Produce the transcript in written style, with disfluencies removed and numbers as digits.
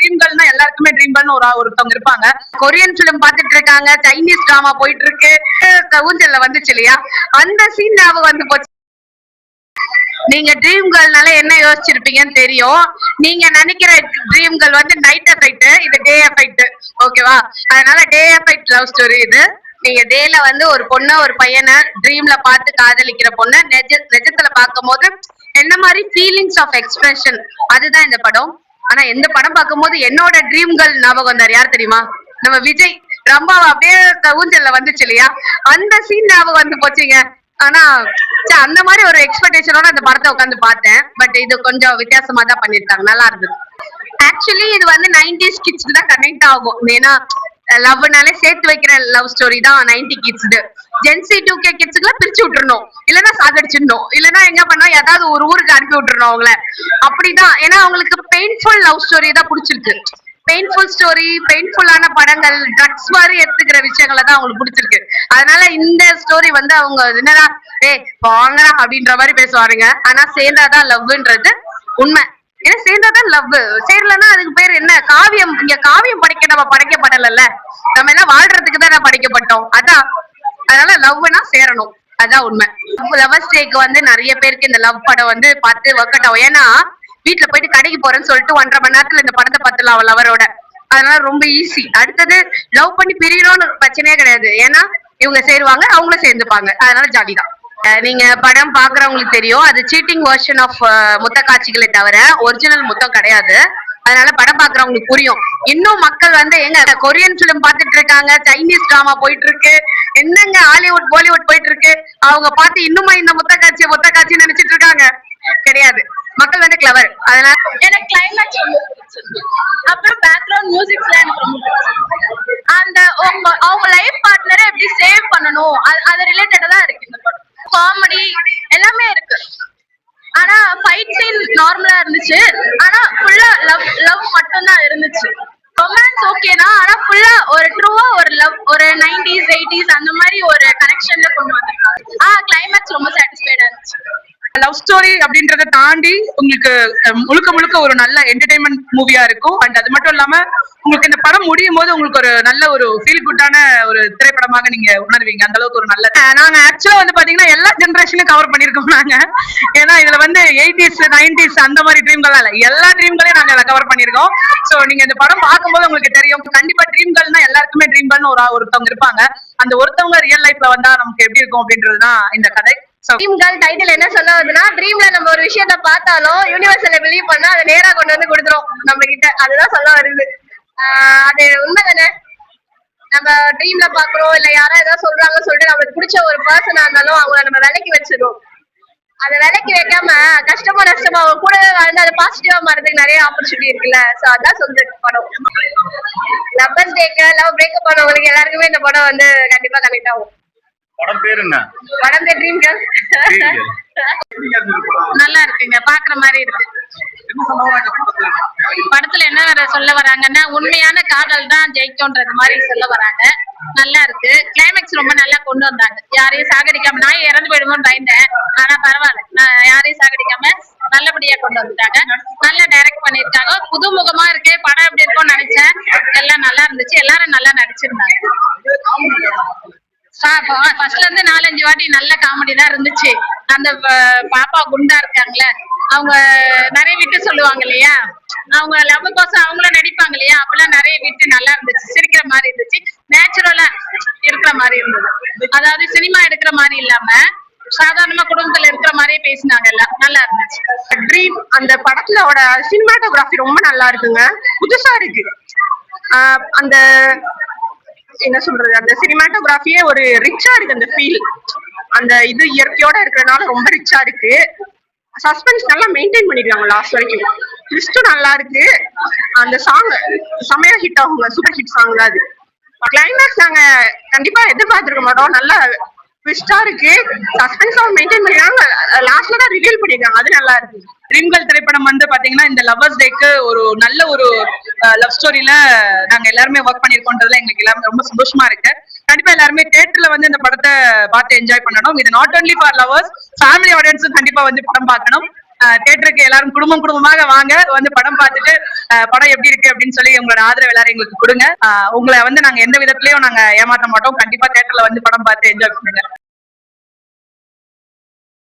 Dream கேர்ள்னா எல்லாருக்குமே dream கேர்ள்னு ஒருத்தவங்க இருப்பாங்க. கொரியன் பிலிம் பாத்துட்டு இருக்காங்க, சைனீஸ் டிராமா போயிட்டு இருக்கு, ஊஞ்சல்ல வந்துச்சு இல்லையா, அந்த சீன் ஞாபகம் வந்து போச்சு. நீங்க ட்ரீம் கேர்ள்னால என்ன யோசிச்சிருப்பீங்கன்னு தெரியும். நீங்க நினைக்கிற ட்ரீம் கேர்ள் வந்து நைட் எஃபெக்ட், இது டே எஃபெக்ட். ஓகேவா? அதனால டே எஃபெக்ட் லவ் ஸ்டோரி இது. நீங்க டேல வந்து ஒரு பொண்ணு ஒரு பையனை ட்ரீம்ல பார்த்து காதலிக்கிற பொண்ணு நிஜத்துல பார்க்கும் போது என்ன மாதிரி ஃபீலிங்ஸ் ஆஃப் எக்ஸ்பிரஷன், அதுதான் இந்த படம். ஆனா எந்த படம் பார்க்கும் போது என்னோட ட்ரீம் கேர்ள் ஞாபகம் வந்தார் யார் தெரியுமா? நம்ம விஜய். ரொம்ப அப்படியே ஊஞ்சல்ல வந்துச்சு இல்லையா, அந்த சீன் ஞாபகம் வந்து போச்சுங்க. ஆனா அந்த மாதிரி ஒரு எக்ஸ்பெக்டேஷனோட அந்த படத்தை உட்காந்து பார்த்தேன். பட் இது கொஞ்சம் வித்தியாசமா தான் பண்ணிருக்காங்க, நல்லா இருந்தது. ஆக்சுவலி இது வந்து 90s கிட்ஸ்க்கு தான் கனெக்ட் ஆகும். ஏன்னா லவ்னாலே சேர்த்து வைக்கிற லவ் ஸ்டோரி தான் 90 கிட்ஸ். ஜென்சி 2K கிட்ஸ்க்கு பிரிச்சு விட்டுறணும், இல்லன்னா சாகடிச்சிடணும், இல்லன்னா எங்க பண்ணா ஏதாவது ஒரு ஊருக்கு அனுப்பி விட்டுறணும் அவங்கள. அப்படிதான். ஏன்னா அவங்களுக்கு பெயின்ஃபுல் லவ் ஸ்டோரி தான் பிடிச்சிருக்கு. பெயின்ஃபுல் ஸ்டோரி, பெயின்ஃபுல்லான படங்கள், ட்ரக்ஸ் மாதிரி எடுத்துக்கிற விஷயங்களை தான் அவங்களுக்கு பிடிச்சிருக்கு. அதனால இந்த ஸ்டோரி வந்து அவங்க என்னடா போங்க அப்படின்ற மாதிரி பேசுவாருங்க. ஆனா சேர்ந்தாதான் லவ்ன்றது உண்மை. ஏன்னா சேர்ந்தாதான் லவ், சேரலன்னா அதுக்கு பேர் என்ன? காவியம். இங்க காவியம் படைக்க நம்ம படைக்கப்படல, நம்ம எல்லாம் வாழ்றதுக்கு தான் படைக்கப்பட்டோம். அதான். அதனால லவ்னா சேரணும், அதான் உண்மை. லவர்ஸ் டேக்கு வந்து நிறைய பேருக்கு இந்த லவ் படம் வந்து பார்த்து ஒர்க் அவுட் ஆகும். ஏன்னா வீட்டுல போயிட்டு கடைக்கு போறேன்னு சொல்லிட்டு 1.5 மணி நேரத்துல இந்த படத்தை பார்த்துலாம் அவள் லவரோட. அதனால ரொம்ப ஈஸி. அடுத்தது லவ் பண்ணி பிரியணும்னு பிரச்சனையே கிடையாது. ஏன்னா இவங்க சேருவாங்க, அவங்களும் சேர்ந்துப்பாங்க. அதனால ஜாலி தான். நீங்க படம் பாக்குறவங்களுக்கு தெரியும், அது சீட்டிங் வெர்ஷன் ஆஃப் முத்த காட்சிகளை தவிர ஒரிஜினல் முத்தம் கிடையாது. அதனால படம் பாக்குறவங்களுக்கு புரியும். இன்னும் மக்கள் வந்து எங்க கொரியன் பிலிம் பாத்துட்டு இருக்காங்க, சைனீஸ் டிராமா போயிட்டு இருக்கு, என்னங்க ஹாலிவுட் பாலிவுட் போயிட்டு இருக்கு, அவங்க பார்த்து இன்னுமா இந்த முத்த காட்சி நினைச்சிட்டு இருக்காங்க. கிடையாது. மக்கள் வந்து கிளவர். அதனால எனக்கு கிளைமேக்ஸ் ரொம்ப பிடிச்சிருக்கு. அப்புறம் பேக்ரவுண்ட் மியூசிக்ஸ்லாம் எனக்கு ரொம்ப பிடிச்சிருக்கு. அந்த அவங்க லைஃப் பார்ட்னரை எப்படி சேவ் பண்ணணும் அது ரிலேட்டடா தான் இருக்கு இந்த படம். காமெடி எல்லாமே இருக்கு. ஆனா ஃபைட் சீன் நார்மலா இருந்துச்சு. ஆனா ஃபுல்லா லவ் மட்டும் தான் இருந்துச்சு. ரொமான்ஸ் ஓகே தான், ஆனா ஃபுல்லா ஒரு ட்ரூவா ஒரு லவ், ஒரு 90s 80s அந்த மாதிரி ஒரு கனெக்ஷன்ல கொண்டு வந்திருக்காங்க. கிளைமேக்ஸ் ரொம்ப சாட்டிஸ்ஃபைடா இருந்துச்சு. லவ் ஸ்டோரி அப்படின்றத தாண்டி உங்களுக்கு முழுக்க முழுக்க ஒரு நல்ல என்டர்டைன்மெண்ட் மூவியா இருக்கும். அண்ட் அது மட்டும் இல்லாம உங்களுக்கு இந்த படம் முடியும் போது உங்களுக்கு ஒரு நல்ல ஒரு ஃபீல் குட்டான ஒரு திரைப்படமாக நீங்க உணர்வீங்க. அந்த அளவுக்கு ஒரு நல்ல. நாங்க ஆக்சுவலா வந்து பாத்தீங்கன்னா எல்லா ஜெனரேஷனையும் கவர் பண்ணிருக்கோம் நாங்க. ஏன்னா இதுல வந்து 80s 90s அந்த மாதிரி ட்ரீம்கள் இல்ல, எல்லா ட்ரீம்களையும் நாங்க கவர் பண்ணிருக்கோம். சோ நீங்க இந்த படம் பார்க்கும்போது உங்களுக்கு தெரியும், கண்டிப்பா ட்ரீம்கள்னா எல்லாருக்குமே ட்ரீம்கள்னு ஒருத்தவங்க இருப்பாங்க. அந்த ஒருத்தவங்க ரியல் லைஃப்ல வந்தா நமக்கு எப்படி இருக்கும் அப்படின்றதுதான் இந்த கதை. ட்ரீம் கேர்ள் டைட்டில் என்ன சொல்ல வருதுன்னா, ட்ரீம்ல நம்ம ஒரு விஷயத்த பார்த்தாலும் யூனிவர்சல்ல பிலீவ் பண்ணா அதை நேரா கொண்டு வந்து கொடுத்துரும் நம்ம கிட்ட, அதுதான் சொல்ல வருது. அது உண்மை தானே? நம்ம ட்ரீம்ல பாக்குறோம், இல்ல யாரா ஏதாவது சொல்றாங்க சொல்லிட்டு நம்மளுக்கு பிடிச்ச ஒரு பர்சனா இருந்தாலும் அவங்கள நம்ம விலைக்கு வச்சிடும். அதை விலைக்கு வைக்காம கஷ்டமா நஷ்டமா அவங்க கூடவே வாழ்ந்து அதை பாசிட்டிவா மாறதுக்கு நிறைய ஆப்பர்ச்சுனிட்டி இருக்குல்ல. சோ அதான் சொல்றது படம். லவ்வர்ஸ் டேக்கு லவ் பிரேக்கப் பண்ணவங்களுக்கு எல்லாருக்குமே இந்த படம் வந்து கண்டிப்பா கனெக்ட் ஆகும். படம் பேர் என்ன? படம் பேர் ட்ரீம் கேர்ள். நல்லா இருக்குங்க, பாக்குற மாதிரி இருக்கு. படத்துல என்ன சொல்ல வராங்கன்னா, உண்மையான காதல் தான் ஜெயிக்கும்ன்றது மாதிரி சொல்ல வராங்க. நல்லா இருக்கு. கிளைமேக்ஸ் ரொம்ப நல்லா கொண்டு வந்தாங்க. யாரையும் சாகடிக்காம, நான் இறந்து போயிடுமோன்னு பயந்தேன், ஆனா பரவாயில்ல, நான் யாரையும் சாகடிக்காம நல்லபடியா கொண்டு வந்துட்டாங்க. நல்லா டைரக்ட் பண்ணிருக்காங்க. புதுமுகமா இருக்கு. படம் எப்படி இருக்கும்னு நினைச்சேன், எல்லாம் நல்லா இருந்துச்சு. எல்லாரும் நல்லா நடிச்சிருந்தாங்க. ஃபர்ஸ்ட்ல இருந்து 4-5 வாட்டி நல்ல காமெடி தான் இருந்துச்சு. அந்த பாப்பா குண்டா இருக்காங்களே, அவங்க நிறைய விட்டு சொல்லுவாங்க இல்லையா, அவங்க லவ் கோசம் அவங்களும் நடிப்பாங்க இல்லையா, அப்பெல்லாம் நிறைய விட்டு நல்லா இருந்துச்சு. சிரிக்கிற மாதிரி இருந்துச்சு, நேச்சுரலா இருக்கிற மாதிரி இருந்தது. அதாவது சினிமா எடுக்கிற மாதிரி இல்லாம சாதாரணமா குடும்பத்துல இருக்கிற மாதிரியே பேசினாங்க. எல்லாம் நல்லா இருந்துச்சு. ட்ரீம் அந்த படத்தோட சினிமாட்டோகிராஃபி ரொம்ப நல்லா இருக்குங்க, புதுசா இருக்கு. அந்த என்ன சொல்றது, அந்த சினிமாட்டோகிராஃபியே ஒரு ரிச்சா இருக்கு. அந்த ஃபீல், அந்த இது இயற்கையோட இருக்கிறதுனால ரொம்ப ரிச்சா இருக்கு. சஸ்பென்ஸ் நல்லா மெயின்டைன் பண்ணிருக்காங்க லாஸ்ட் வரைக்கும். ட்விஸ்டும் நல்லா இருக்கு. அந்த சாங் செமையா ஹிட் ஆகுங்க, சூப்பர் ஹிட் சாங் தான் அது. கிளைமேக்ஸ் நாங்க கண்டிப்பா எதிர்பார்த்திருக்க மாட்டோம். நல்லா ட்விஸ்டா இருக்கு, சஸ்பென்ஸா மெயின்டைன் பண்ணிருக்காங்க. லாஸ்ட்ல தான் ரிவீல் பண்ணிருக்காங்க, அது நல்லா இருக்கு. ட்ரீம் கேர்ள் திரைப்படம் வந்து பாத்தீங்கன்னா இந்த லவ்வர்ஸ் டேக்கு ஒரு நல்ல ஒரு லவ் ஸ்டோரியில நாங்க எல்லாருமே ஒர்க் பண்ணிருக்கோன்றதுல எங்களுக்கு எல்லாருமே ரொம்ப சந்தோஷமா இருக்கு. கண்டிப்பா எல்லாருமே தியேட்டர்ல வந்து இந்த படத்தை பார்த்து என்ஜாய் பண்ணணும். இது not only for lovers, family ஆடியன்ஸும் கண்டிப்பா வந்து படம் பார்க்கணும். தியேட்டருக்கு எல்லாரும் குடும்பமாக வாங்க, வந்து படம் பார்த்துட்டு படம் எப்படி இருக்கு அப்படின்னு சொல்லி உங்களோட ஆதரவு எல்லாரும் எங்களுக்கு கொடுங்க. உங்களை வந்து நாங்க எந்த விதத்திலயும் நாங்க ஏமாற்ற மாட்டோம். கண்டிப்பா தியேட்டர்ல வந்து படம் பார்த்து என்ஜாய் பண்ணுங்க.